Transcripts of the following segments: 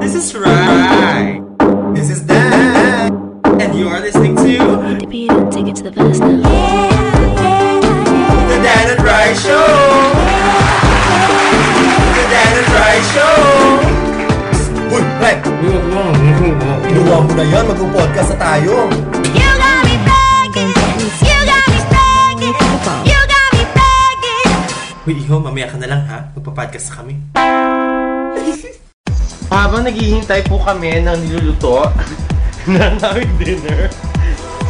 This is right. This is Dan. And you are listening to The beat and take it to the verse now. The Dan and Rai Show. The Dan and Rai Show. Uy, Rai! Inuwa mo na yan, mag-podcast na tayo. You got me begging, you got me begging, you got me begging. Uy, Iho, mamaya ka na lang ha. Magpa-podcast na kami. Habang naghihintay po kami ng niluluto ng aming dinner,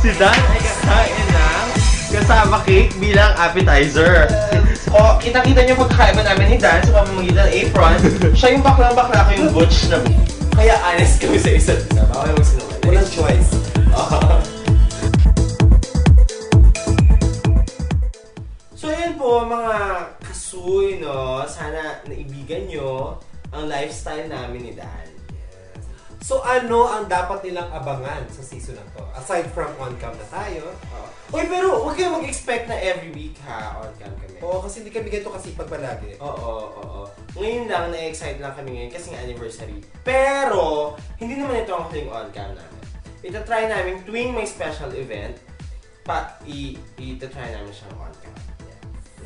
si Dan ay kakain ng kasama cake bilang appetizer. O, kitang-kita niyo pagkakaiba namin ni Dan sa pamamagitan ng apron. Siya yung baklang-bakla ko yung butch na kaya honest kami sa isa't isa. Baka kayo magsinungaling. Walang choice. So, ayun po mga kasuy, no? Sana naibigan nyo ang lifestyle namin ni Dan. Yes. So ano ang dapat nilang abangan sa season na to? Aside from on-cam na tayo. Uy, pero huwag kayong mag-expect na every week ha, on-cam kami. Oo, kasi hindi kami ganito kasipag palagi. Oo. Ngayon lang, na-excite lang kami ngayon kasi nga anniversary. Pero, hindi naman ito ang huling on-cam namin. Ita-try namin tuwing may special event, ita-try namin siyang on-cam.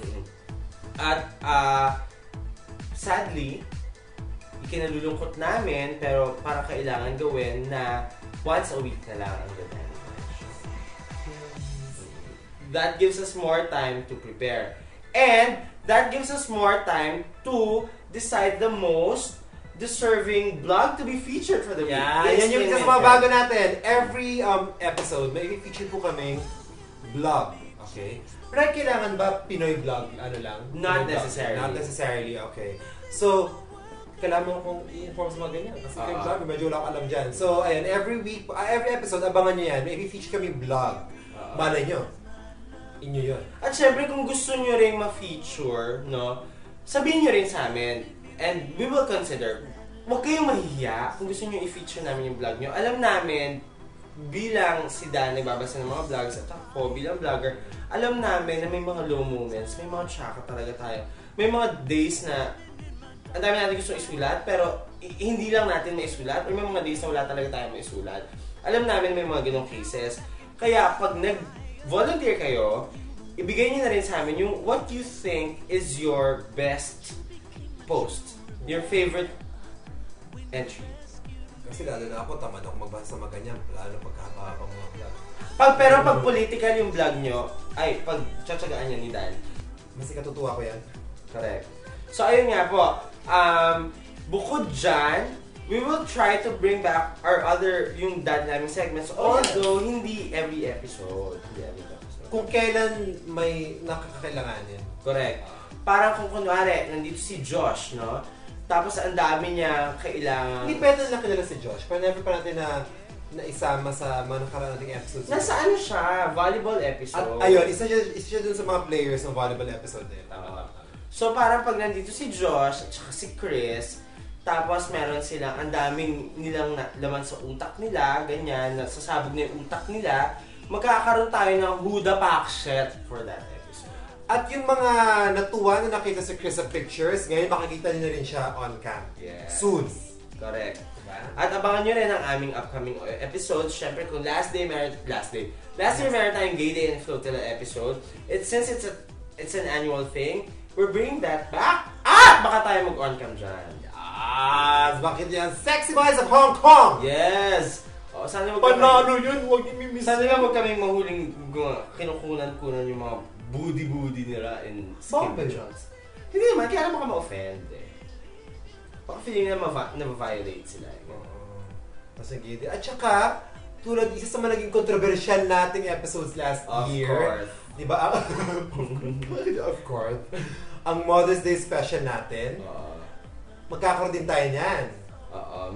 Yeah. At, sadly, ikinalulungkot namin, pero para kailangan gawin na once a week na lang ang gawin. That gives us more time to prepare. And that gives us more time to decide the most deserving vlog to be featured for the week. Yan yung isa sa mga bago natin. Every episode, may i-feature po kaming vlog. Okay? Pero kailangan ba Pinoy vlog? Ano lang? Not Pinoy necessarily. Vlog? Not necessarily, okay. So, kailangan mo akong i-inform sa mga ganyan. Kasi kayo vlog, medyo wala akong alam dyan. So, ayan, every week, every episode, abangan nyo yan. May i-feature kami vlog. Malay nyo. Inyo yun. At syempre, kung gusto nyo rin ma-feature, no, sabihin nyo rin sa amin. And we will consider. Huwag kayong mahihiya kung gusto nyo i-feature namin yung vlog nyo. Alam namin, bilang si Dan nagbabasa ng mga vlogs at ako bilang vlogger, alam namin na may mga low moments, may mga tsaka talaga tayo. May mga days na ang dami natin gusto isulat, pero hindi lang natin maisulat, or may mga days na wala talaga tayo maisulat. Alam namin may mga ganong cases. Kaya pag nag-volunteer kayo, ibigay niyo na rin sa amin yung what you think is your best post. Your favorite entry. Kasi lalo na ako, tamad ako magbasa sa mga ganyan. Lalo na pagkahaba mga vlog. Pero pag political yung vlog nyo, ay, pag tsatsagaan nyo ni Dan. Mas ikatutuwa ko yan. Correct. So, ayun nga po. Bukod dyan, we will try to bring back our other, yung dad naming segments. Although, hindi every episode. Kung kailan may nakakakailanganin. Correct. Parang kung kunwari, nandito si Josh, no? Tapos ang dami niya kailangan... Hindi pwede lang kilala si Josh. Pero never pa natin na isama sa mga nakaraan nating episodes. Nasa ano siya? Volleyball episode. At ayun, isa siya dun sa mga players ng volleyball episode din. So parang pag nandito si Josh at saka si Chris, tapos meron silang ang daming nilang laman sa utak nila, ganyan, nasasabog na yung utak nila, magkakaroon tayo ng Huda Pakset for that episode. At yung mga natuwa na nakita si Chris sa pictures, ngayon makikita niyo na rin siya on cam. Yes. Soon. Correct. Diba? At abangan nyo rin ang aming upcoming episodes. Syempre kung last year meron tayong Gay Day and Flotilla episode. Since it's an annual thing, we're bringing that back. Baka tayo mag-on-cam dyan. Bakit yan? Sexy Boys of Hong Kong! Yes! Sana Panalo yun! Huwag i-miss. Sana lang huwag kaming mahuling kinukunan-kunan yung mga booty nila in skin shots. Hindi naman, kaya naman ka ma-offend eh. Baka feeling na na-violate sila. Masagidi. At saka, tulad isa sa mga naging controversial nating episodes last year. Of course. Diba? Of course. Ang Mother's Day special natin. Magkakaroon din tayo niyan.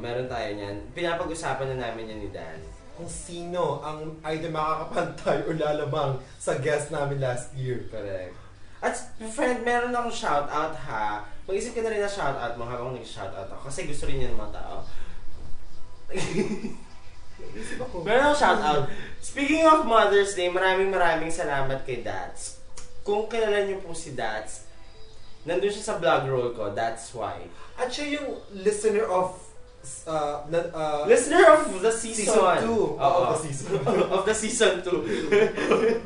Meron tayo niyan. Pinapag-usapan na namin yan ni Dan. Kung sino ang either makakapantay o lalamang sa guest namin last year. Correct. At friend, meron akong shoutout ha. Mag-isip ka na rin na shoutout mo habang nag-shoutout ako. Kasi gusto rin yan ng mga tao. Meron akong shoutout. Speaking of Mother's Day, maraming salamat kay Dats. Kung kilala niyo po si Dats, nandun siya sa vlog roll ko, that's why. At siya yung listener of Listener of the season 2. Of the season. Of the season 2.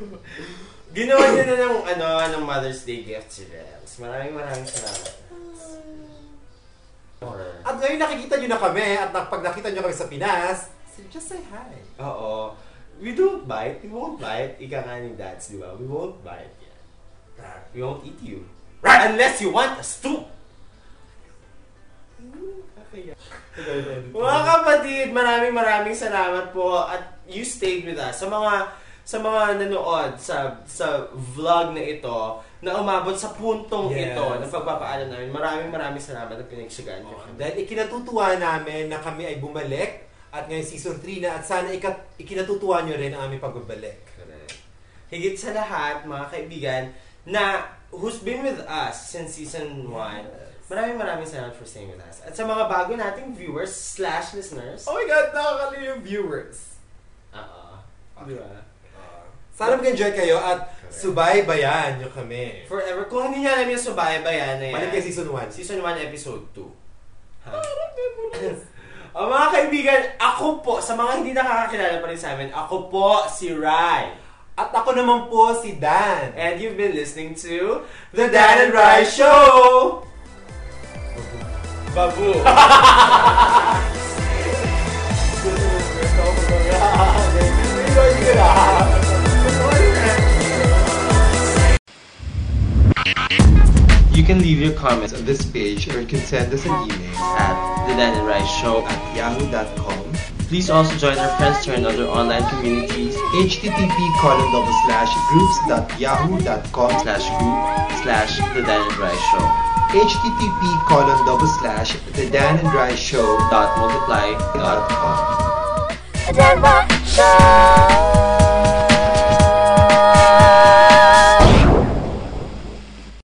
Ginawa niya na ng Mother's Day gift si Rems. Maraming salamat. At ngayon nakikita nyo na kami at pag nakita nyo kami sa Pinas, just say hi. Oo. We don't bite. We won't bite. Ika nga ni Dads, di ba? We won't bite. Yeah. We won't eat you. Unless you want us to. Mga kapatid, maraming salamat po at you stayed with us. Sa mga nanood sa vlog na ito na umabot sa puntong ito na pagpapaalam namin. Maraming salamat at pinagsagaan nyo. Dahil ikinatutuwa namin na kami ay bumalik at ngayon season 3 na at sana ikinatutuwa nyo rin ang aming pagbabalik. Correct. Higit sa lahat, mga kaibigan, na who's been with us since season 1, maraming salamat for staying with us. At sa mga bago nating viewers/listeners, oh my God, nakakaliw yung viewers. Diba? Sana mag-enjoy kayo at subaybayan nyo kami. Forever. Kung hindi nyo alam yung subaybayan na yan, balik kayo season 1. Season 1, episode 2. Mga kaibigan, ako po, sa mga hindi nakakakilala pa rin sa amin, ako po si Rai. At ako naman po si Dan. And you've been listening to The Dan and Rai Show! Babu! You can leave your comments on this page or you can send us an email at thedanandrice@yahoo.com. Please also join our friends to our other online communities. http://groups.yahoo.com/group/thedanandriceshow. http://thedanandriceshow.multiply.com. The Dan Show.